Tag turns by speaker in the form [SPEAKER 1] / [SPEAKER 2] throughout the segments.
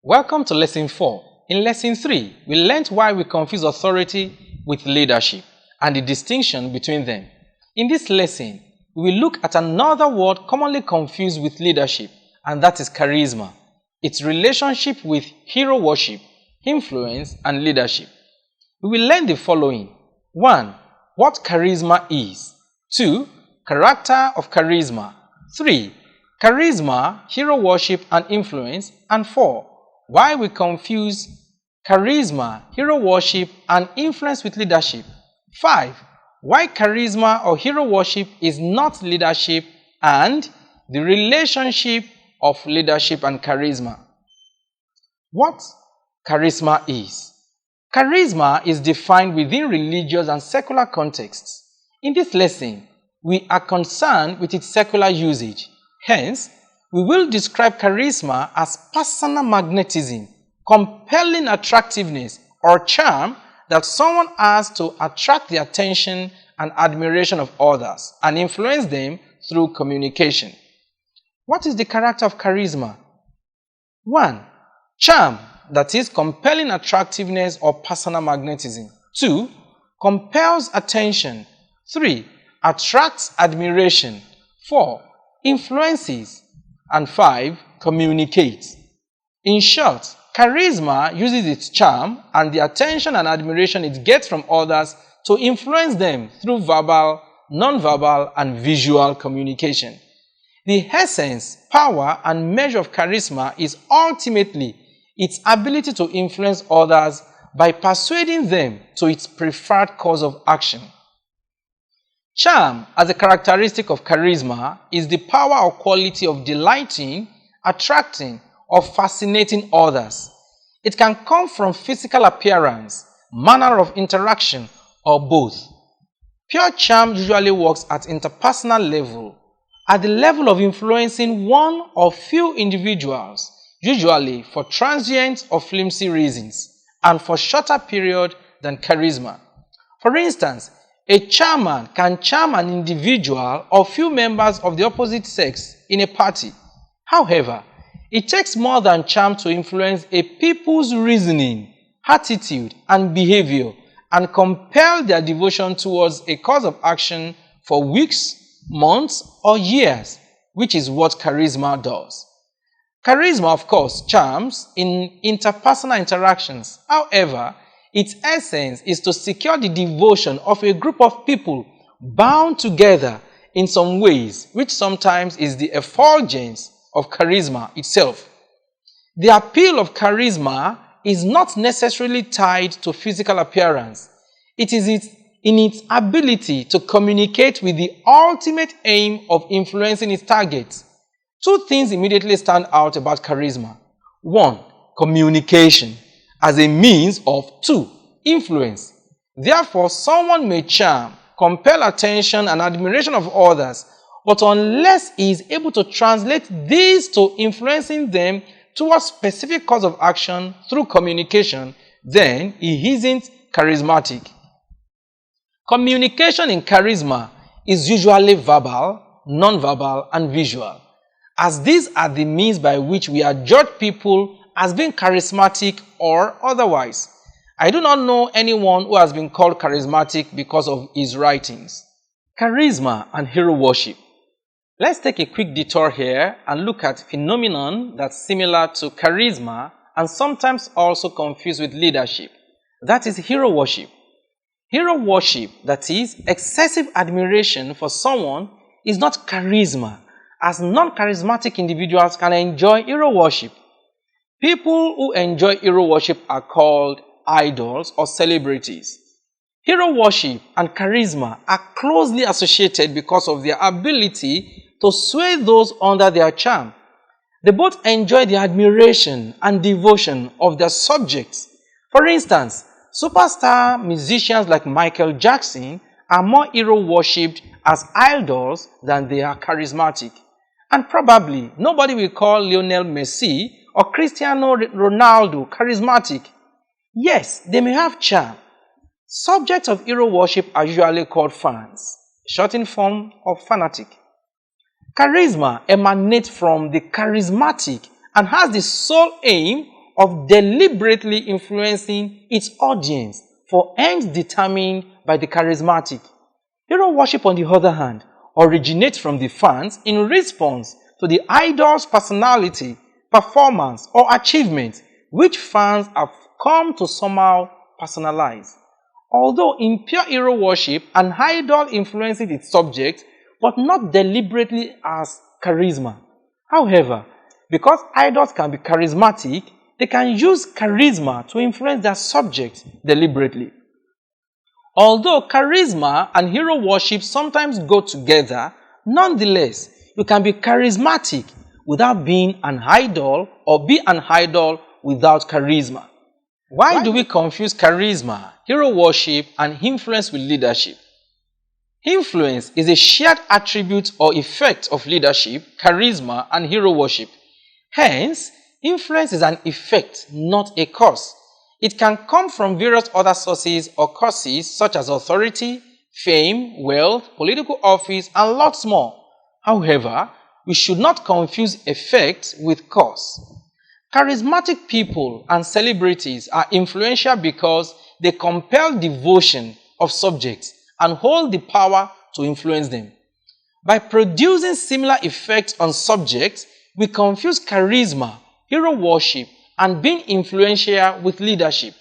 [SPEAKER 1] Welcome to Lesson 4. In Lesson 3, we learned why we confuse authority with leadership and the distinction between them. In this lesson, we will look at another word commonly confused with leadership, and that is charisma, its relationship with hero worship, influence, and leadership. We will learn the following. 1. What charisma is. 2. Character of charisma. 3. Charisma, hero worship, and influence. And 4. Why we confuse charisma, hero worship, and influence with leadership. 5. Why charisma or hero worship is not leadership, and the relationship of leadership and charisma. What charisma is. Charisma is defined within religious and secular contexts. In this lesson, we are concerned with its secular usage. Hence, we will describe charisma as personal magnetism, compelling attractiveness, or charm that someone has to attract the attention and admiration of others and influence them through communication. What is the character of charisma? 1. Charm, that is compelling attractiveness or personal magnetism. 2. Compels attention. 3. Attracts admiration. 4. Influences. And 5. Communicates. In short, charisma uses its charm and the attention and admiration it gets from others to influence them through verbal, non-verbal, and visual communication. The essence, power, and measure of charisma is ultimately its ability to influence others by persuading them to its preferred course of action. Charm, as a characteristic of charisma, is the power or quality of delighting, attracting, or fascinating others. It can come from physical appearance, manner of interaction, or both. Pure charm usually works at interpersonal level, at the level of influencing one or few individuals, usually for transient or flimsy reasons, and for shorter period than charisma. For instance, a charmer can charm an individual or few members of the opposite sex in a party. However, it takes more than charm to influence a people's reasoning, attitude, and behavior and compel their devotion towards a course of action for weeks, months, or years, which is what charisma does. Charisma, of course, charms in interpersonal interactions. However, its essence is to secure the devotion of a group of people bound together in some ways, which sometimes is the effulgence of charisma itself. The appeal of charisma is not necessarily tied to physical appearance. It is in its ability to communicate with the ultimate aim of influencing its targets. Two things immediately stand out about charisma. 1. Communication as a means of 2. Influence. Therefore, someone may charm, compel attention and admiration of others, but unless he is able to translate these to influencing them towards specific course of action through communication, then he isn't charismatic. Communication in charisma is usually verbal, non-verbal, and visual, as these are the means by which we adjudge people as being charismatic or otherwise. I do not know anyone who has been called charismatic because of his writings. Charisma and hero worship. Let's take a quick detour here and look at a phenomenon that's similar to charisma and sometimes also confused with leadership. That is hero worship. Hero worship, that is, excessive admiration for someone, is not charisma, as non-charismatic individuals can enjoy hero worship. People who enjoy hero worship are called idols or celebrities. Hero worship and charisma are closely associated because of their ability to sway those under their charm. They both enjoy the admiration and devotion of their subjects. For instance, superstar musicians like Michael Jackson are more hero worshipped as idols than they are charismatic. And probably nobody will call Lionel Messi or Cristiano Ronaldo charismatic. Yes, they may have charm. Subjects of hero worship are usually called fans, shortened form of fanatic. Charisma emanates from the charismatic and has the sole aim of deliberately influencing its audience for ends determined by the charismatic. Hero worship, on the other hand, originates from the fans in response to the idol's personality, performance, or achievement, which fans have come to somehow personalize. Although in pure hero worship, an idol influences its subject, but not deliberately as charisma. However, because idols can be charismatic, they can use charisma to influence their subject deliberately. Although charisma and hero worship sometimes go together, nonetheless, you can be charismatic without being an idol or be an idol without charisma. Why do we confuse charisma, hero worship, and influence with leadership? Influence is a shared attribute or effect of leadership, charisma, and hero worship. Hence, influence is an effect, not a cause. It can come from various other sources or causes such as authority, fame, wealth, political office, and lots more. However, we should not confuse effect with cause. Charismatic people and celebrities are influential because they compel devotion of subjects and hold the power to influence them. By producing similar effects on subjects, we confuse charisma, hero worship, and being influential with leadership.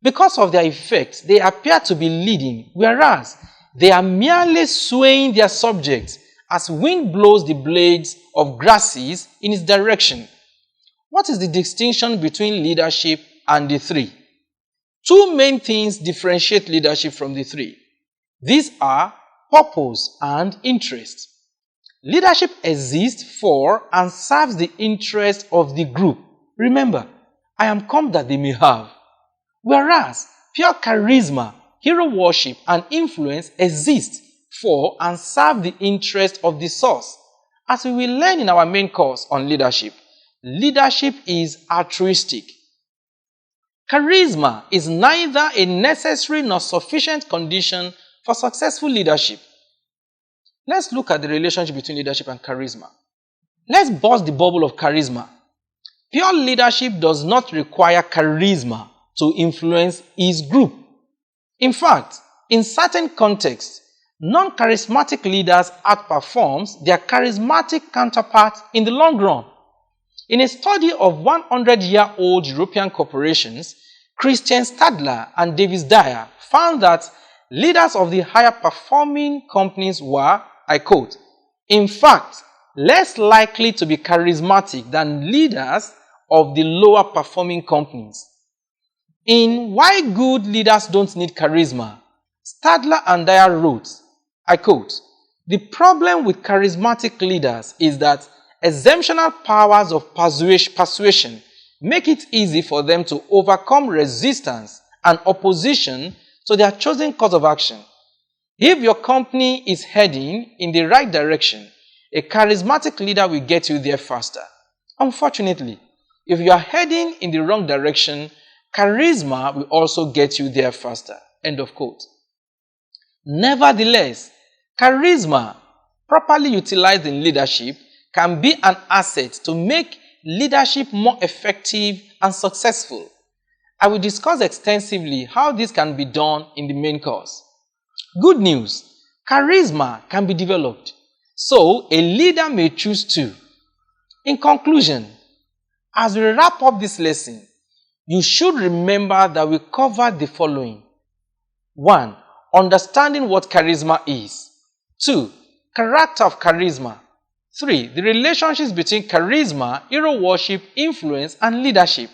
[SPEAKER 1] Because of their effects, they appear to be leading, whereas they are merely swaying their subjects as wind blows the blades of grasses in its direction. What is the distinction between leadership and the three? Two main things differentiate leadership from the three. These are purpose and interest. Leadership exists for and serves the interest of the group. Remember, I am come that they may have. Whereas pure charisma, hero worship, and influence exist for and serve the interest of the source. As we will learn in our main course on leadership, leadership is altruistic. Charisma is neither a necessary nor sufficient condition for successful leadership. Let's look at the relationship between leadership and charisma. Let's burst the bubble of charisma. Pure leadership does not require charisma to influence his group. In fact, in certain contexts, non-charismatic leaders outperforms their charismatic counterparts in the long run. In a study of 100-year-old European corporations, Christian Stadler and Davis Dyer found that leaders of the higher performing companies were, I quote, in fact, less likely to be charismatic than leaders of the lower performing companies. In Why Good Leaders Don't Need Charisma, Stadler and Dyer wrote, I quote, the problem with charismatic leaders is that exemptional powers of persuasion make it easy for them to overcome resistance and opposition to their chosen course of action. If your company is heading in the right direction, a charismatic leader will get you there faster. Unfortunately, if you are heading in the wrong direction, charisma will also get you there faster. End of quote. Nevertheless, charisma, properly utilized in leadership, can be an asset to make leadership more effective and successful. I will discuss extensively how this can be done in the main course. Good news, charisma can be developed, so a leader may choose to. In conclusion, as we wrap up this lesson, you should remember that we covered the following. 1. Understanding what charisma is. 2. Character of charisma. 3. The relationships between charisma, hero worship, influence, and leadership,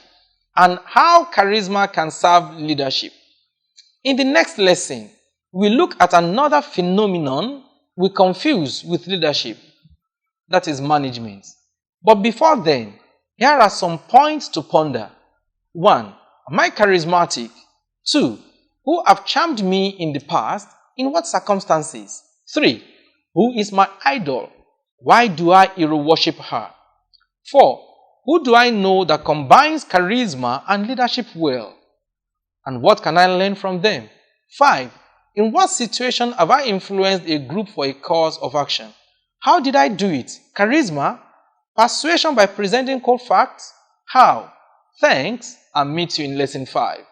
[SPEAKER 1] and how charisma can serve leadership. In the next lesson, we look at another phenomenon we confuse with leadership, that is management. But before then, here are some points to ponder. 1. Am I charismatic? 2. Who have charmed me in the past? In what circumstances? 3. Who is my idol? Why do I hero worship her? 4. Who do I know that combines charisma and leadership well? And what can I learn from them? 5. In what situation have I influenced a group for a cause of action? How did I do it? Charisma? Persuasion by presenting cold facts? How? Thanks, and meet you in lesson 5.